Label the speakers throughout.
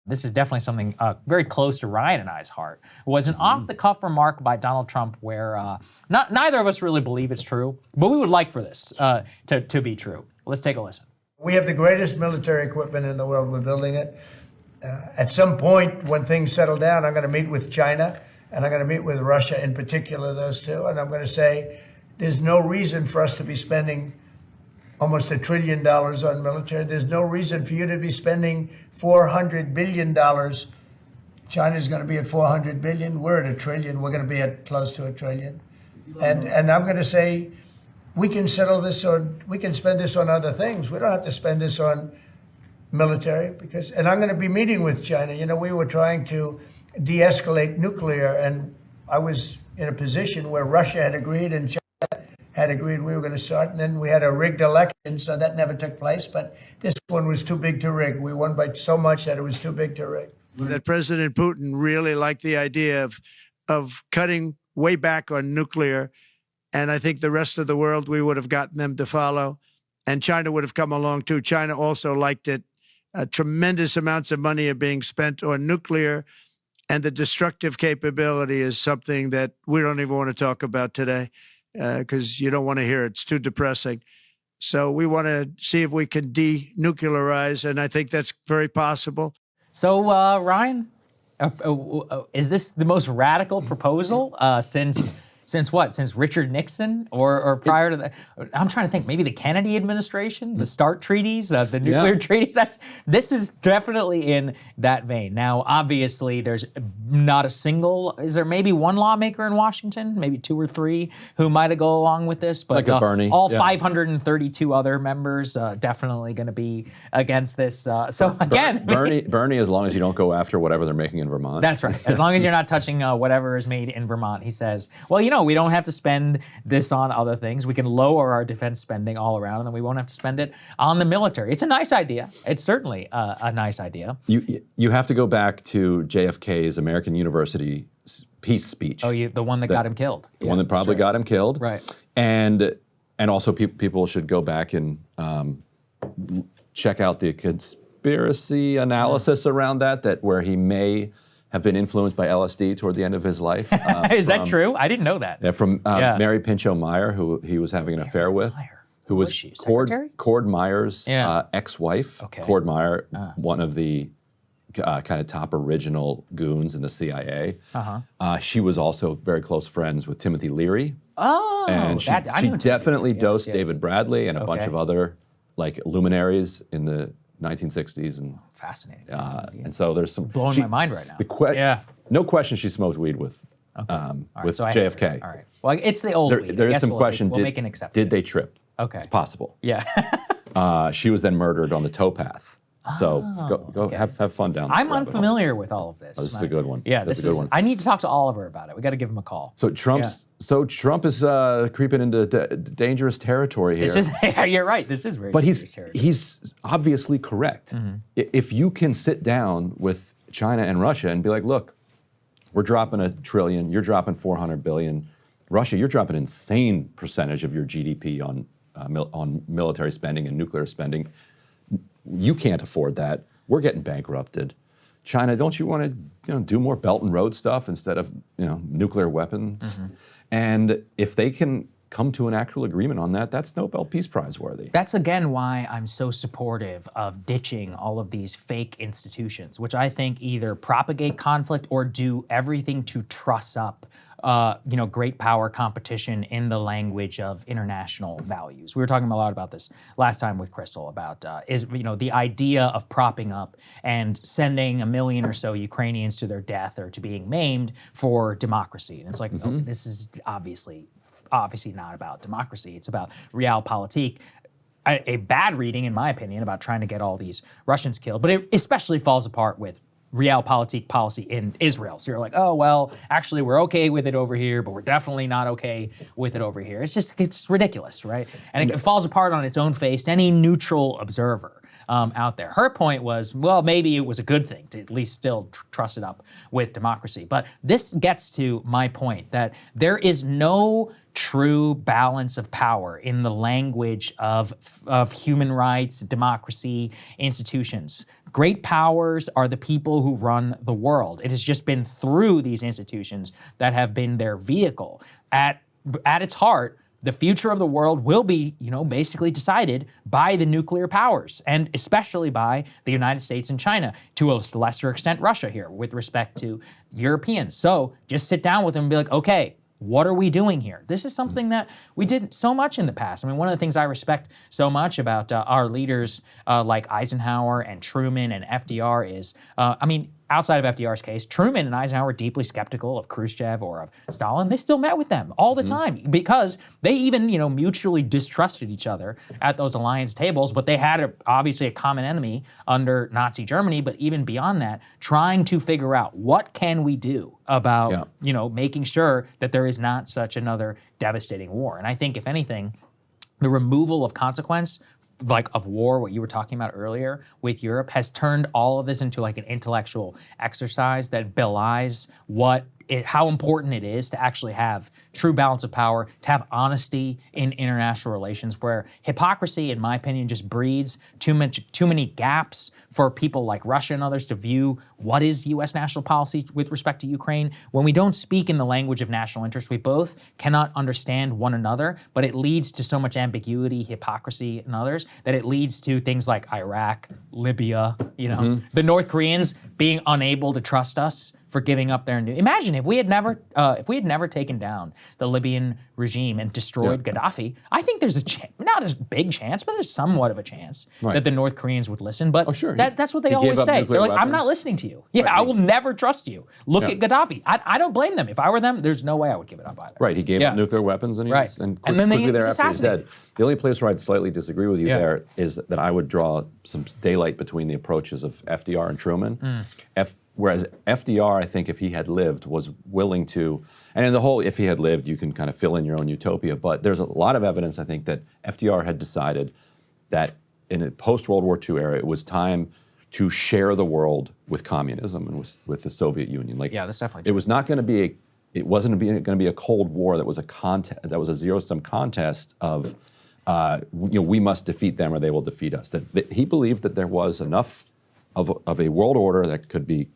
Speaker 1: this is definitely something very close to Ryan and I's heart, was an off-the-cuff remark by Donald Trump where neither of us really believe it's true, but we would like for this to be true. Let's take a listen.
Speaker 2: We have the greatest military equipment in the world. We're building it. At some point, when things settle down, I'm going to meet with China, and I'm going to meet with Russia in particular, those two, and I'm going to say there's no reason for us to be spending almost $1 trillion on military. There's no reason for you to be spending $400 billion. China's going to be at $400 billion. We're at $1 trillion. We're going to be at close to $1 trillion. And I'm going to say we can settle this on, we can spend this on other things. We don't have to spend this on military and I'm going to be meeting with China. You know, we were trying to de-escalate nuclear, and I was in a position where Russia had agreed and China had agreed we were going to start, and then we had a rigged election, so that never took place. But this one was too big to rig. We won by so much that it was too big to rig.
Speaker 3: That President Putin really liked the idea of cutting way back on nuclear, and I think the rest of the world, we would have gotten them to follow, and China would have come along too. China also liked it. Tremendous amounts of money are being spent on nuclear, and the destructive capability is something that we don't even want to talk about today. Because you don't want to hear it. It's too depressing. So we want to see if we can denuclearize, and I think that's very possible.
Speaker 1: So, Ryan, is this the most radical proposal since what? Since Richard Nixon or prior to that? I'm trying to think, maybe the Kennedy administration, the START treaties, the nuclear treaties. This is definitely in that vein. Now, obviously, there's not a single, is there maybe one lawmaker in Washington, maybe 2 or 3, who might have go along with this? But
Speaker 4: like Bernie.
Speaker 1: All 532 other members definitely going to be against this. So again,
Speaker 4: Bernie, as long as you don't go after whatever they're making in Vermont.
Speaker 1: That's right. As long as you're not touching whatever is made in Vermont, he says, well, you know, we don't have to spend this on other things. We can lower our defense spending all around, and then we won't have to spend it on the military. It's a nice idea. It's certainly a nice idea.
Speaker 4: You have to go back to JFK's American University peace speech.
Speaker 1: Oh, the one that got him killed.
Speaker 4: The one that probably got him killed.
Speaker 1: Right.
Speaker 4: And also people should go back and check out the conspiracy analysis around that where he may have been influenced by LSD toward the end of his life.
Speaker 1: Is that true? I didn't know that.
Speaker 4: Yeah, from Mary Pinchot Meyer, who he was having an affair with, who was Cord Meyer's ex-wife.
Speaker 1: Okay.
Speaker 4: Cord Meyer, one of the kind of top original goons in the CIA. She was also very close friends with Timothy Leary.
Speaker 1: Oh,
Speaker 4: and she definitely dosed David Bradley and a bunch of other like luminaries in the 1960s. And
Speaker 1: fascinating.
Speaker 4: And so there's some
Speaker 1: blowing my mind right now.
Speaker 4: No question she smoked weed with JFK.
Speaker 1: All right. Well, it's the old weed.
Speaker 4: There is some question.
Speaker 1: We'll make an exception.
Speaker 4: Did they trip?
Speaker 1: Okay.
Speaker 4: It's possible.
Speaker 1: Yeah.
Speaker 4: She was then murdered on the towpath. So go have fun down there.
Speaker 1: I'm unfamiliar with all of this.
Speaker 4: Oh, this is a good one.
Speaker 1: Yeah,
Speaker 4: this is a good one.
Speaker 1: I need to talk to Oliver about it. We got to give him a call.
Speaker 4: So Trump is creeping into dangerous territory here.
Speaker 1: You're right. This is very
Speaker 4: but
Speaker 1: dangerous territory.
Speaker 4: he's obviously correct. If you can sit down with China and Russia and be like, look, we're dropping $1 trillion, you're dropping $400 billion. Russia, you're dropping an insane percentage of your GDP on military spending and nuclear spending. You can't afford that. We're getting bankrupted. China, don't you want to do more Belt and Road stuff instead of nuclear weapons? And if they can come to an actual agreement on that, that's Nobel Peace Prize worthy.
Speaker 1: That's again why I'm so supportive of ditching all of these fake institutions, which I think either propagate conflict or do everything to truss up great power competition in the language of international values. We were talking a lot about this last time with Crystal about the idea of propping up and sending 1 million or so Ukrainians to their death or to being maimed for democracy. And it's like, this is obviously not about democracy. It's about realpolitik. A bad reading, in my opinion, about trying to get all these Russians killed. But it especially falls apart with realpolitik policy in Israel. So you're like, oh, well, actually, we're okay with it over here, but we're definitely not okay with it over here. It's ridiculous, right? And it falls apart on its own face to any neutral observer out there. Her point was, well, maybe it was a good thing to at least still truss it up with democracy. But this gets to my point that there is no true balance of power in the language of human rights, democracy, institutions. Great powers are the people who run the world. It has just been through these institutions that have been their vehicle. At its heart, the future of the world will be, basically decided by the nuclear powers, and especially by the United States and China, to a lesser extent Russia here, with respect to Europeans. So just sit down with them and be like, okay, what are we doing here? This is something that we did so much in the past. I mean, one of the things I respect so much about our leaders like Eisenhower and Truman and FDR is, outside of FDR's case, Truman and Eisenhower were deeply skeptical of Khrushchev or of Stalin. They still met with them all the time because they even, mutually distrusted each other at those alliance tables, but they had obviously a common enemy under Nazi Germany, but even beyond that, trying to figure out what can we do about, making sure that there is not such another devastating war. And I think, if anything, the removal of consequence of war, what you were talking about earlier with Europe, has turned all of this into an intellectual exercise that belies how important it is to actually have true balance of power, to have honesty in international relations, where hypocrisy, in my opinion, just breeds too many gaps for people like Russia and others to view what is U.S. national policy with respect to Ukraine. When we don't speak in the language of national interest, we both cannot understand one another, but it leads to so much ambiguity, hypocrisy, and others, that it leads to things like Iraq, Libya, the North Koreans being unable to trust us for giving up their Imagine if we had never taken down the Libyan regime and destroyed Gaddafi. I think there's not a big chance, but there's somewhat of a chance that the North Koreans would listen. But that's what they always say. They're like, I'm not listening to you. Yeah, I will never trust you. Look at Gaddafi. I don't blame them. If I were them, there's no way I would give it up either.
Speaker 4: Right, he gave up nuclear weapons and
Speaker 1: then
Speaker 4: quickly thereafter he's dead. The only place where I'd slightly disagree with you there is that I would draw some daylight between the approaches of FDR and Truman. Whereas FDR, I think, if he had lived, was willing to, and in the whole, if he had lived, you can kind of fill in your own utopia, but there's a lot of evidence, I think, that FDR had decided that in a post-World War II era, it was time to share the world with communism and with the Soviet Union.
Speaker 1: That's definitely true.
Speaker 4: It was not going to be it wasn't going to be a Cold War that was a zero-sum contest of, we must defeat them or they will defeat us. That he believed that there was enough of a world order that could be,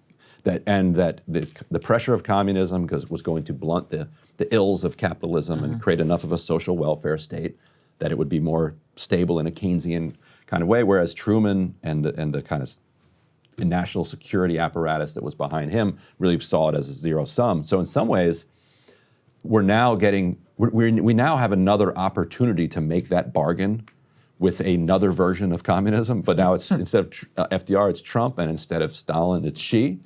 Speaker 4: that the pressure of communism was going to blunt the ills of capitalism and create enough of a social welfare state that it would be more stable in a Keynesian kind of way. Whereas Truman and the kind of national security apparatus that was behind him really saw it as a zero sum. So in some ways, we now have another opportunity to make that bargain with another version of communism, but now it's instead of FDR, it's Trump, and instead of Stalin, it's Xi.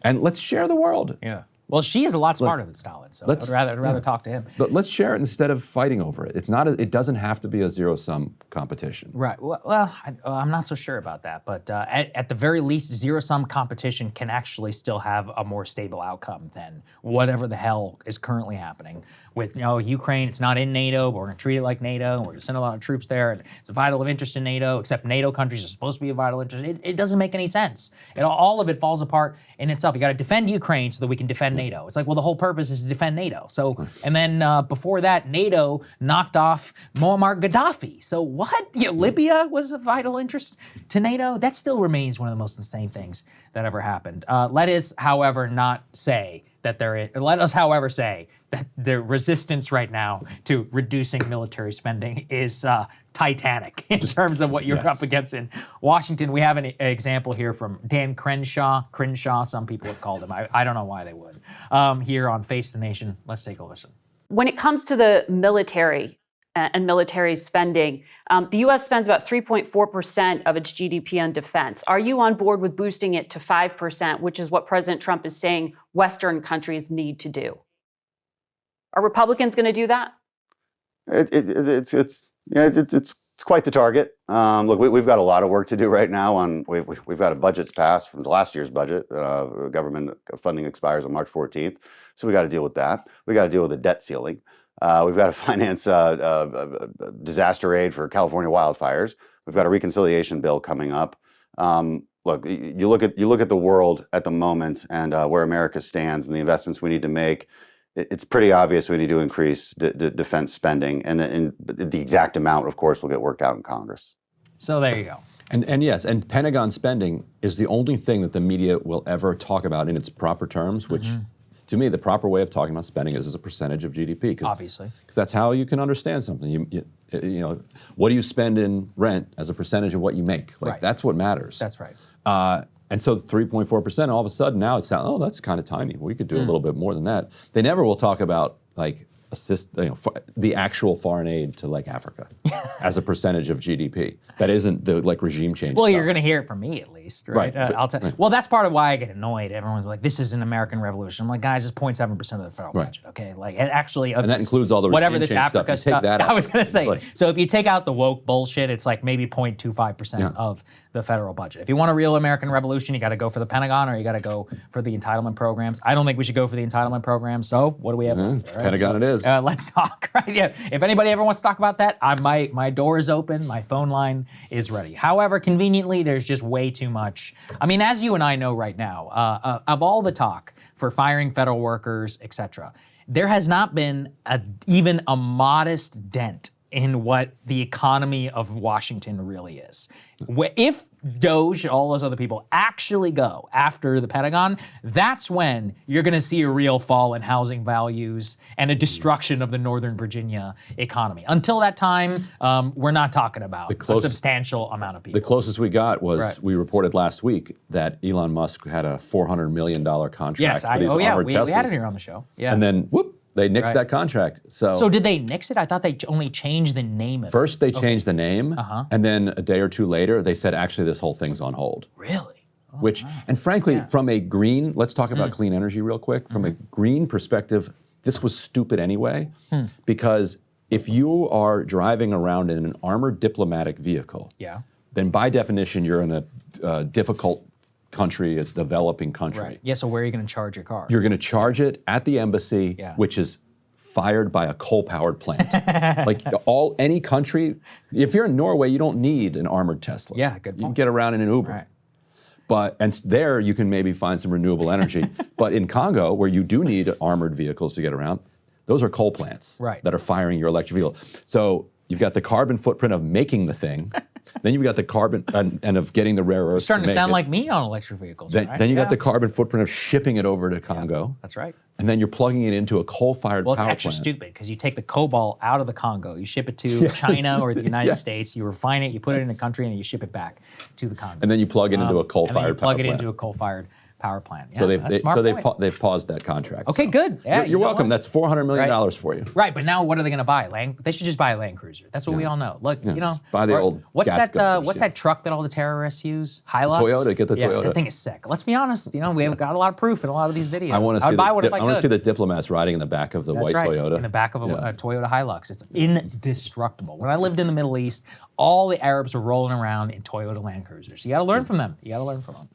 Speaker 4: And let's share the world.
Speaker 1: Yeah. Well, Xi is a lot smarter than Stalin, so I'd rather talk to him.
Speaker 4: But let's share it instead of fighting over it. It doesn't have to be a zero-sum competition.
Speaker 1: Right. Well, I'm not so sure about that, but at the very least, zero-sum competition can actually still have a more stable outcome than whatever the hell is currently happening with Ukraine. It's not in NATO, but we're going to treat it like NATO. We're going to send a lot of troops there, and it's a vital of interest in NATO. Except NATO countries are supposed to be a vital interest. It doesn't make any sense. All of it falls apart in itself. You got to defend Ukraine so that we can defend NATO. It's like, well, the whole purpose is to defend NATO. So, and then before that, NATO knocked off Muammar Gaddafi. So what? Libya was a vital interest to NATO? That still remains one of the most insane things that ever happened. Let us, however, say that the resistance right now to reducing military spending is titanic in terms of what you're up against in Washington. We have an example here from Dan Crenshaw, some people have called him. I don't know why they would. Here on Face the Nation, let's take a listen.
Speaker 5: When it comes to the military and military spending, the U.S. spends about 3.4% of its GDP on defense. Are you on board with boosting it to 5%, which is what President Trump is saying Western countries need to do? Are Republicans going to do that?
Speaker 6: It's quite the target. Look, we've got a lot of work to do right now. We've got a budget to pass from the last year's budget. Government funding expires on March 14th, so we got to deal with that. We got to deal with the debt ceiling. We've got to finance disaster aid for California wildfires. We've got a reconciliation bill coming up. Look, you look at the world at the moment and where America stands and the investments we need to make. it's pretty obvious we need to increase defense spending, and the exact amount, of course, will get worked out in Congress.
Speaker 1: So there you go.
Speaker 4: And yes, and Pentagon spending is the only thing that the media will ever talk about in its proper terms, which to me, the proper way of talking about spending is as a percentage of GDP.
Speaker 1: Obviously.
Speaker 4: Because that's how you can understand something. You know, what do you spend in rent as a percentage of what you make? Like, that's what matters.
Speaker 1: That's right.
Speaker 4: And so 3.4%, all of a sudden now it's oh, that's kind of tiny. We could do a little bit more than that. They never will talk about like the actual foreign aid to like Africa as a percentage of GDP. That isn't the like regime change
Speaker 1: Well,
Speaker 4: stuff.
Speaker 1: you're going to hear it from me at least, right?
Speaker 4: Right.
Speaker 1: I'll tell. Well, that's part of why I get annoyed. Everyone's like, "This is an American revolution." I'm like, guys, it's 0.7% of the federal budget, okay? Like, and actually,
Speaker 4: And that includes all the
Speaker 1: whatever
Speaker 4: regime
Speaker 1: this
Speaker 4: change
Speaker 1: Africa
Speaker 4: stuff. You take that out.
Speaker 1: I was going to say.
Speaker 4: It's like-
Speaker 1: So if you take out the woke bullshit, it's like maybe 0.25% of the federal budget. If you want a real American revolution, you got to go for the Pentagon or you got to go for the entitlement programs. I don't think we should go for the entitlement programs. So what do we have left there, right?
Speaker 4: Pentagon it is.
Speaker 1: Let's talk, right? Yeah. If anybody ever wants to talk about that, my door is open. My phone line is ready. However, conveniently, there's just way too much. I mean, as you and I know right now, of all the talk for firing federal workers, et cetera, there has not been even a modest dent in what the economy of Washington really is. If Doge, all those other people actually go after the Pentagon, that's when you're going to see a real fall in housing values and a destruction of the Northern Virginia economy. Until that time, we're not talking about a substantial amount of people.
Speaker 4: The closest we got was we reported last week that Elon Musk had a $400 million contract for these armored Teslas.
Speaker 1: We had it here on the show. Yeah.
Speaker 4: And then whoop, they nixed that contract.
Speaker 1: So did they nix it? I thought they only changed the name of it.
Speaker 4: First they changed the name, and then a day or two later they said actually this whole thing's on hold.
Speaker 1: Really?
Speaker 4: Which, and frankly, from a green, let's talk about clean energy real quick. From a green perspective, this was stupid anyway, because if you are driving around in an armored diplomatic vehicle, then by definition you're in a difficult country, it's a developing country.
Speaker 1: Right. Yeah, so where are you going to charge your car?
Speaker 4: You're going to charge it at the embassy, which is fired by a coal-powered plant. Like any country, if you're in Norway, you don't need an armored Tesla.
Speaker 1: Yeah, good point.
Speaker 4: You can get around in an Uber.
Speaker 1: Right.
Speaker 4: But, and there you can maybe find some renewable energy. But in Congo, where you do need armored vehicles to get around, those are coal plants that are firing your electric vehicle. So you've got the carbon footprint of making the thing, then you've got the carbon and of getting the rare earths.
Speaker 1: It's starting to sound like me on electric vehicles.
Speaker 4: Then you got the carbon footprint of shipping it over to Congo.
Speaker 1: That's right.
Speaker 4: And then you're plugging it into a coal-fired power plant.
Speaker 1: Well, it's extra stupid because you take the cobalt out of the Congo, you ship it to China or the United States, you refine it, you put it in the country, and you ship it back to the Congo.
Speaker 4: And then you plug it into a coal-fired power plant.
Speaker 1: Plug it into a coal-fired power plant. Yeah,
Speaker 4: so
Speaker 1: they've
Speaker 4: paused that contract.
Speaker 1: Okay, good. Yeah,
Speaker 4: you're welcome. That's $400 million for you.
Speaker 1: Right, but now what are they going to buy? They should just buy a Land Cruiser. That's what we all know. Look,
Speaker 4: buy the old.
Speaker 1: What's
Speaker 4: gas guzzlers,
Speaker 1: What's that truck that all the terrorists use? Hilux.
Speaker 4: Toyota. Get the
Speaker 1: yeah,
Speaker 4: Toyota.
Speaker 1: That thing is sick. Let's be honest. We have got a lot of proof in a lot of these videos.
Speaker 4: I want
Speaker 1: to
Speaker 4: see the diplomats riding in the back of the white Toyota.
Speaker 1: In the back of a Toyota Hilux. It's indestructible. When I lived in the Middle East, all the Arabs were rolling around in Toyota Land Cruisers. You got to learn from them.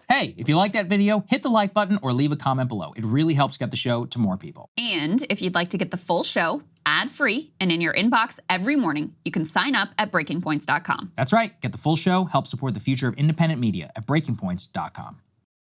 Speaker 1: Hey, if you like that video, hit the like button or leave a comment below. It really helps get the show to more people.
Speaker 7: And if you'd like to get the full show ad-free and in your inbox every morning, you can sign up at breakingpoints.com.
Speaker 1: That's right. Get the full show, help support the future of independent media at breakingpoints.com.